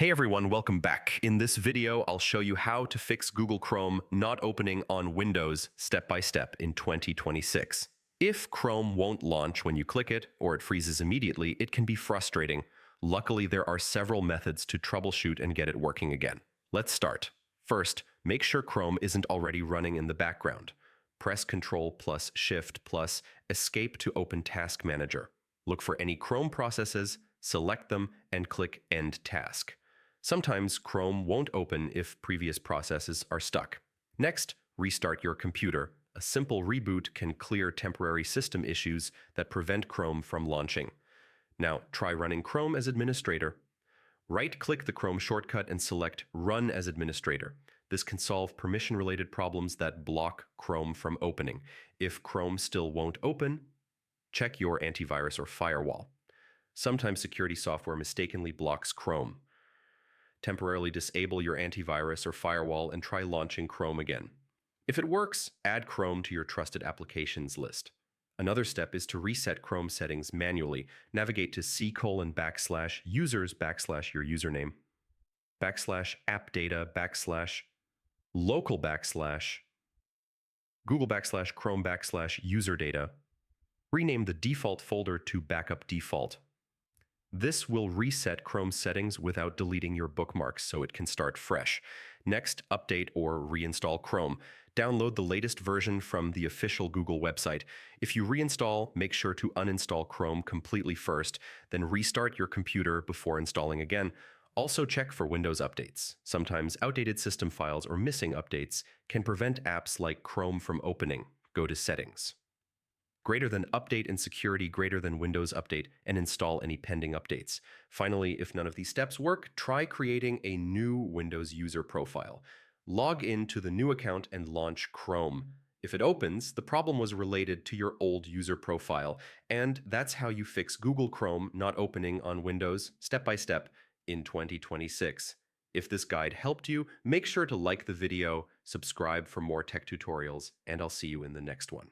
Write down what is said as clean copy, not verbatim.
Hey everyone, welcome back. In this video, I'll show you how to fix Google Chrome not opening on Windows step by step in 2026. If Chrome won't launch when you click it, or it freezes immediately, it can be frustrating. Luckily, there are several methods to troubleshoot and get it working again. Let's start. First, make sure Chrome isn't already running in the background. Press Ctrl plus Shift plus Escape to open Task Manager. Look for any Chrome processes, select them, and click End Task. Sometimes Chrome won't open if previous processes are stuck. Next, restart your computer. A simple reboot can clear temporary system issues that prevent Chrome from launching. Now, try running Chrome as administrator. Right-click the Chrome shortcut and select Run as Administrator. This can solve permission-related problems that block Chrome from opening. If Chrome still won't open, check your antivirus or firewall. Sometimes security software mistakenly blocks Chrome. Temporarily disable your antivirus or firewall and try launching Chrome again. If it works, add Chrome to your trusted applications list. Another step is to reset Chrome settings manually. Navigate to c:/users/your username, /appdata/ local /Google /Chrome /user data. Rename the default folder to backup default. This will reset Chrome settings without deleting your bookmarks so it can start fresh. Next, update or reinstall Chrome. Download the latest version from the official Google website. If you reinstall, make sure to uninstall Chrome completely first, then restart your computer before installing again. Also check for Windows updates. Sometimes outdated system files or missing updates can prevent apps like Chrome from opening. Go to Settings. Greater than update and security greater than Windows update and install any pending updates. Finally, if none of these steps work, try creating a new Windows user profile. Log in to the new account and launch Chrome. If it opens, the problem was related to your old user profile, and that's how you fix Google Chrome not opening on Windows step by step in 2026. If this guide helped you, make sure to like the video, subscribe for more tech tutorials, and I'll see you in the next one.